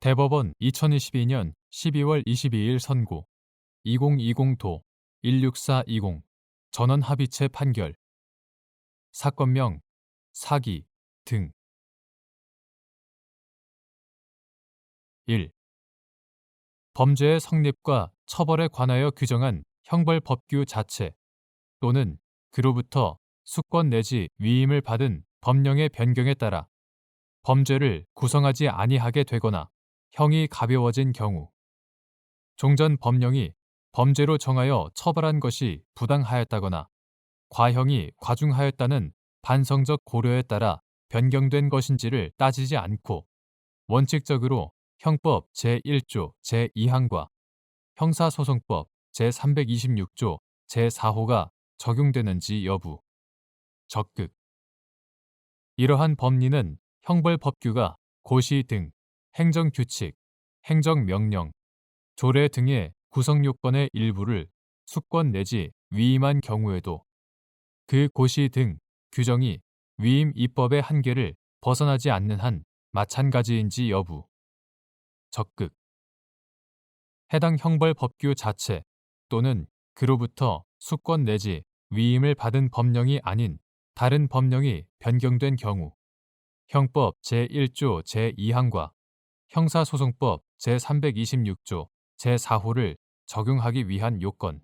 대법원 2022년 12월 22일 선고 2020도 16420 전원 합의체 판결 사건명 사기 등 1. 범죄의 성립과 처벌에 관하여 규정한 형벌법규 자체 또는 그로부터 수권 내지 위임을 받은 법령의 변경에 따라 범죄를 구성하지 아니하게 되거나 형이 가벼워진 경우 종전 법령이 범죄로 정하여 처벌한 것이 부당하였다거나 과형이 과중하였다는 반성적 고려에 따라 변경된 것인지를 따지지 않고 원칙적으로 형법 제1조 제2항과 형사소송법 제326조 제4호가 적용되는지 여부. 적극. 이러한 법리는 형벌법규가 고시 등 행정규칙, 행정명령, 조례 등의 구성요건의 일부를 수권 내지 위임한 경우에도 그 고시 등 규정이 위임 입법의 한계를 벗어나지 않는 한 마찬가지인지 여부. 적극. 해당 형벌법규 자체 또는 그로부터 수권 내지 위임을 받은 법령이 아닌 다른 법령이 변경된 경우 형법 제1조 제2항과 형사소송법 제326조 제4호를 적용하기 위한 요건.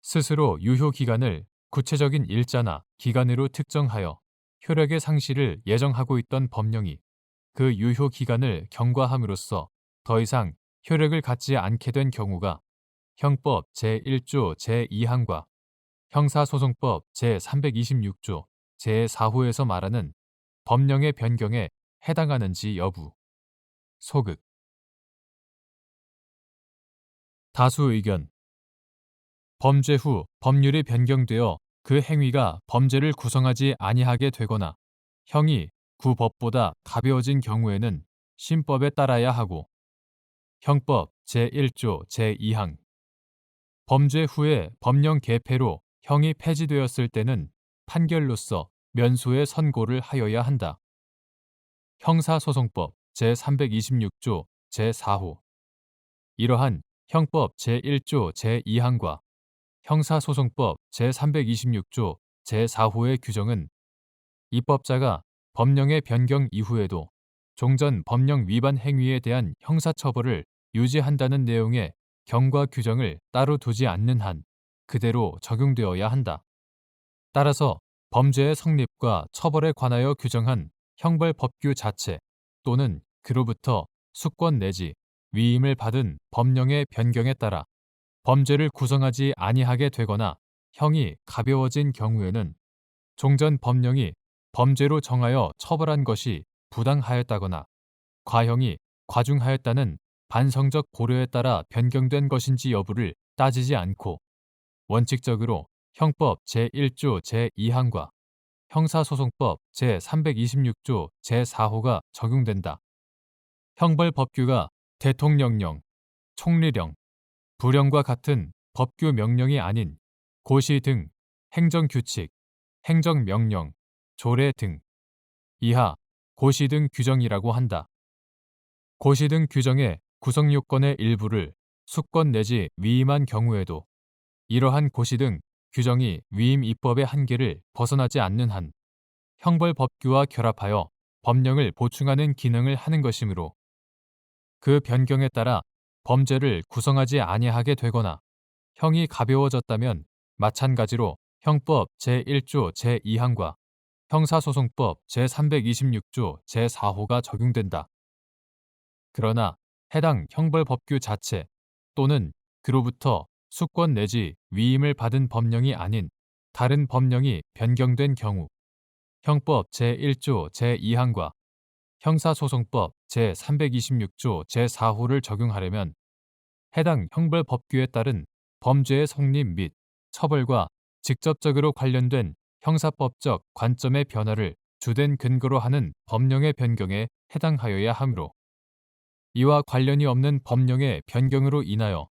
스스로 유효기간을 구체적인 일자나 기간으로 특정하여 효력의 상실을 예정하고 있던 법령이 그 유효기간을 경과함으로써 더 이상 효력을 갖지 않게 된 경우가 형법 제1조 제2항과 형사소송법 제326조 제4호에서 말하는 법령의 변경에 해당하는지 여부. 소극. 다수 의견. 범죄 후 법률이 변경되어 그 행위가 범죄를 구성하지 아니하게 되거나 형이 구법보다 가벼워진 경우에는 신법에 따라야 하고 형법 제1조 제2항 범죄 후에 법령 개폐로 형이 폐지되었을 때는 판결로서 면소의 선고를 하여야 한다. 형사소송법 제326조 제4호 이러한 형법 제1조 제2항과 형사소송법 제326조 제4호의 규정은 입법자가 법령의 변경 이후에도 종전 법령 위반 행위에 대한 형사처벌을 유지한다는 내용의 경과 규정을 따로 두지 않는 한 그대로 적용되어야 한다. 따라서 범죄의 성립과 처벌에 관하여 규정한 형벌법규 자체 또는 그로부터 수권 내지 위임을 받은 법령의 변경에 따라 범죄를 구성하지 아니하게 되거나 형이 가벼워진 경우에는 종전 법령이 범죄로 정하여 처벌한 것이 부당하였다거나 과형이 과중하였다는 반성적 고려에 따라 변경된 것인지 여부를 따지지 않고 원칙적으로 형법 제1조 제2항과 형사소송법 제326조 제4호가 적용된다. 형벌법규가 대통령령, 총리령, 부령과 같은 법규 명령이 아닌 고시 등 행정규칙, 행정명령, 조례 등 이하 고시 등 규정이라고 한다. 고시 등 규정의 구성요건의 일부를 수권 내지 위임한 경우에도 이러한 고시 등 규정이 위임 입법의 한계를 벗어나지 않는 한 형벌법규와 결합하여 법령을 보충하는 기능을 하는 것이므로 그 변경에 따라 범죄를 구성하지 아니하게 되거나 형이 가벼워졌다면 마찬가지로 형법 제1조 제2항과 형사소송법 제326조 제4호가 적용된다. 그러나 해당 형벌법규 자체 또는 그로부터 수권 내지 위임을 받은 법령이 아닌 다른 법령이 변경된 경우 형법 제1조 제2항과 형사소송법 제326조 제4호를 적용하려면 해당 형벌법규에 따른 범죄의 성립 및 처벌과 직접적으로 관련된 형사법적 관점의 변화를 주된 근거로 하는 법령의 변경에 해당하여야 하므로 이와 관련이 없는 법령의 변경으로 인하여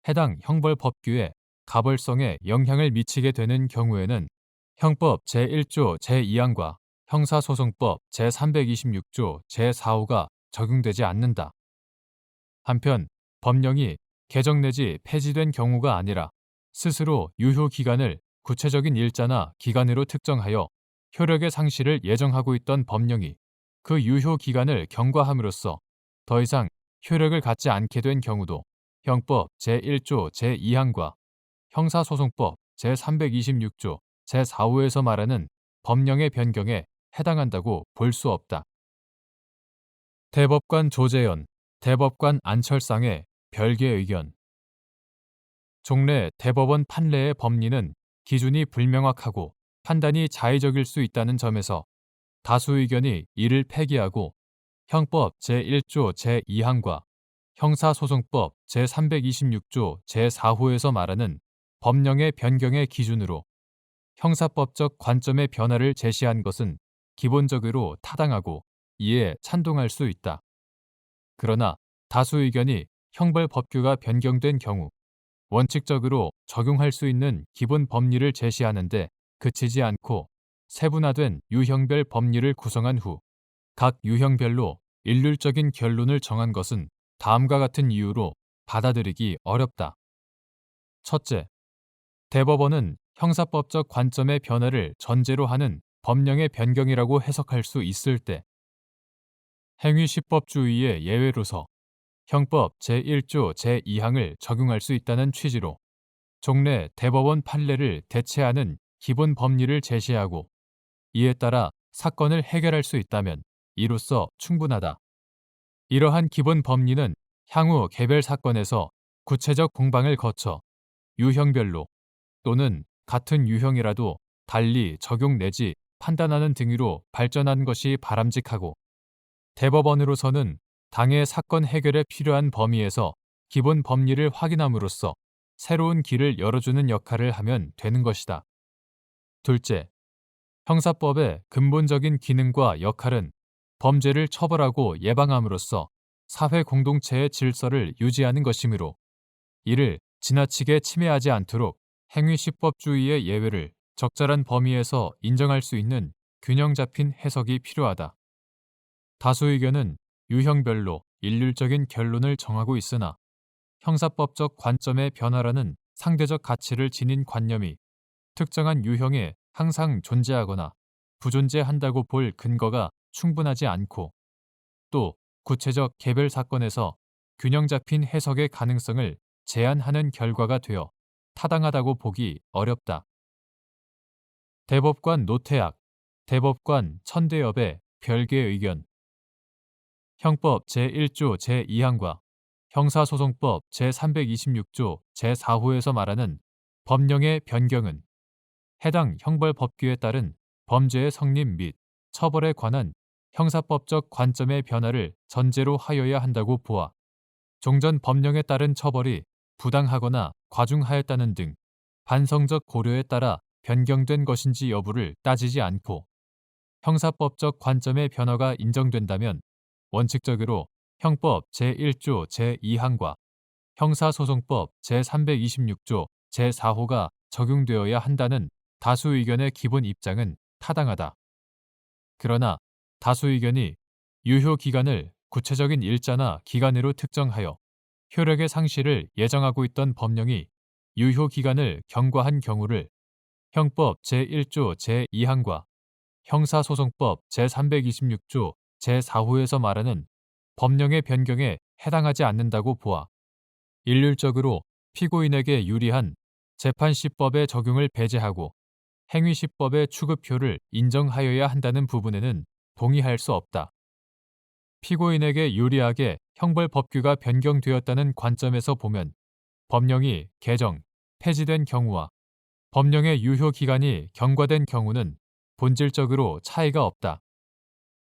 해당 형벌법규의 가벌성에 영향을 미치게 되는 경우에는 형법 제1조 제2항과 형사소송법 제326조 제4호가 적용되지 않는다. 한편 법령이 개정 내지 폐지된 경우가 아니라 스스로 유효 기간을 구체적인 일자나 기간으로 특정하여 효력의 상실을 예정하고 있던 법령이 그 유효 기간을 경과함으로써 더 이상 효력을 갖지 않게 된 경우도 형법 제1조 제2항과 형사소송법 제326조 제4호에서 말하는 법령의 변경에 해당한다고 볼 수 없다. 대법관 조재현, 대법관 안철상의 별개 의견. 종래 대법원 판례의 법리는 기준이 불명확하고 판단이 자의적일 수 있다는 점에서 다수 의견이 이를 폐기하고 형법 제1조 제2항과 형사소송법 제326조 제4호에서 말하는 법령의 변경의 기준으로 형사법적 관점의 변화를 제시한 것은 기본적으로 타당하고 이에 찬동할 수 있다. 그러나 다수 의견이 형벌법규가 변경된 경우 원칙적으로 적용할 수 있는 기본 법리를 제시하는데 그치지 않고 세분화된 유형별 법리를 구성한 후 각 유형별로 일률적인 결론을 정한 것은 다음과 같은 이유로 받아들이기 어렵다. 첫째, 대법원은 형사법적 관점의 변화를 전제로 하는 법령의 변경이라고 해석할 수 있을 때 행위시법주의의 예외로서 형법 제1조 제2항을 적용할 수 있다는 취지로 종래 대법원 판례를 대체하는 기본 법리를 제시하고 이에 따라 사건을 해결할 수 있다면 이로써 충분하다. 이러한 기본 법리는 향후 개별 사건에서 구체적 공방을 거쳐 유형별로 또는 같은 유형이라도 달리 적용 내지 판단하는 등으로 발전한 것이 바람직하고 대법원으로서는 당해 사건 해결에 필요한 범위에서 기본 법리를 확인함으로써 새로운 길을 열어주는 역할을 하면 되는 것이다. 둘째, 형사법의 근본적인 기능과 역할은 범죄를 처벌하고 예방함으로써 사회 공동체의 질서를 유지하는 것이므로 이를 지나치게 침해하지 않도록 행위시법주의의 예외를 적절한 범위에서 인정할 수 있는 균형 잡힌 해석이 필요하다. 다수 의견은 유형별로 일률적인 결론을 정하고 있으나 형사법적 관점의 변화라는 상대적 가치를 지닌 관념이 특정한 유형에 항상 존재하거나 부존재한다고 볼 근거가 충분하지 않고 또 구체적 개별 사건에서 균형 잡힌 해석의 가능성을 제한하는 결과가 되어 타당하다고 보기 어렵다. 대법관 노태악, 대법관 천대엽의 별개 의견. 형법 제1조 제2항과 형사소송법 제326조 제4호에서 말하는 법령의 변경은 해당 형벌법규에 따른 범죄의 성립 및 처벌에 관한 형사법적 관점의 변화를 전제로 하여야 한다고 보아 종전 법령에 따른 처벌이 부당하거나 과중하였다는 등 반성적 고려에 따라 변경된 것인지 여부를 따지지 않고 형사법적 관점의 변화가 인정된다면 원칙적으로 형법 제1조 제2항과 형사소송법 제326조 제4호가 적용되어야 한다는 다수 의견의 기본 입장은 타당하다. 그러나 다수 의견이 유효 기간을 구체적인 일자나 기간으로 특정하여 효력의 상실을 예정하고 있던 법령이 유효 기간을 경과한 경우를 형법 제1조 제2항과 형사소송법 제326조 제4호에서 말하는 법령의 변경에 해당하지 않는다고 보아 일률적으로 피고인에게 유리한 재판시법의 적용을 배제하고 행위시법의 추급효를 인정하여야 한다는 부분에는 동의할 수 없다. 피고인에게 유리하게 형벌법규가 변경되었다는 관점에서 보면 법령이 개정, 폐지된 경우와 법령의 유효 기간이 경과된 경우는 본질적으로 차이가 없다.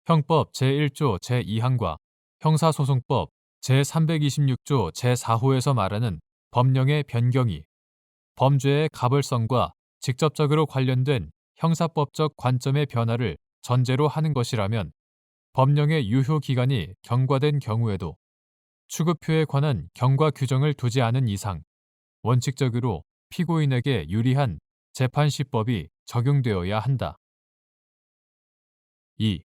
형법 제1조 제2항과 형사소송법 제326조 제4호에서 말하는 법령의 변경이 범죄의 가벌성과 직접적으로 관련된 형사법적 관점의 변화를 전제로 하는 것이라면 법령의 유효 기간이 경과된 경우에도 추급효에 관한 경과 규정을 두지 않은 이상 원칙적으로 피고인에게 유리한 재판시법이 적용되어야 한다. 2.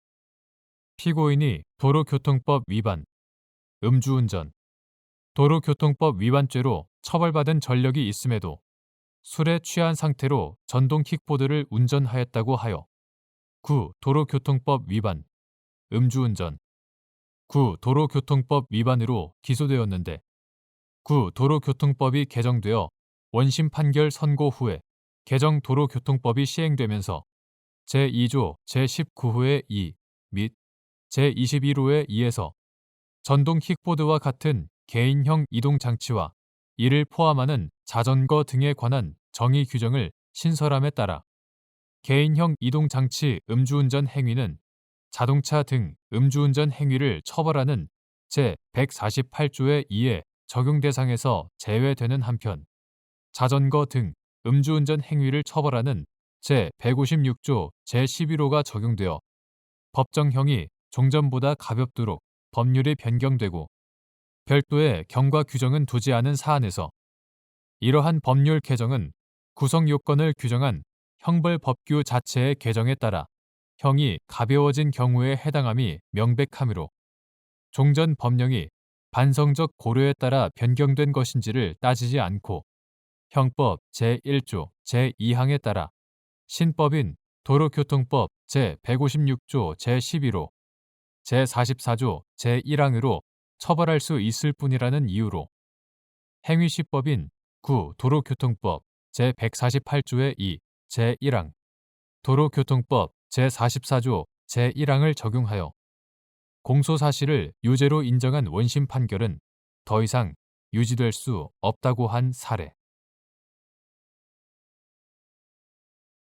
피고인이 도로교통법 위반, 음주운전, 도로교통법 위반죄로 처벌받은 전력이 있음에도 술에 취한 상태로 전동 킥보드를 운전하였다고 하여 9. 도로교통법 위반, 음주운전, 9. 도로교통법 위반으로 기소되었는데 9. 도로교통법이 개정되어 원심 판결 선고 후에 개정 도로교통법이 시행되면서 제2조 제19호의 2 및 제21호의 2에서 전동 킥보드와 같은 개인형 이동장치와 이를 포함하는 자전거 등에 관한 정의 규정을 신설함에 따라 개인형 이동장치 음주운전 행위는 자동차 등 음주운전 행위를 처벌하는 제148조의 2의 적용 대상에서 제외되는 한편 자전거 등 음주운전 행위를 처벌하는 제156조 제11호가 적용되어 법정형이 종전보다 가볍도록 법률이 변경되고 별도의 경과 규정은 두지 않은 사안에서 이러한 법률 개정은 구성 요건을 규정한 형벌법규 자체의 개정에 따라 형이 가벼워진 경우에 해당함이 명백하므로 종전 법령이 반성적 고려에 따라 변경된 것인지를 따지지 않고 형법 제1조 제2항에 따라 신법인 도로교통법 제156조 제11호, 제44조 제1항으로 처벌할 수 있을 뿐이라는 이유로 행위시법인 9. 도로교통법 제148조의 2, 제1항, 도로교통법 제44조 제1항을 적용하여 공소사실을 유죄로 인정한 원심 판결은 더 이상 유지될 수 없다고 한 사례.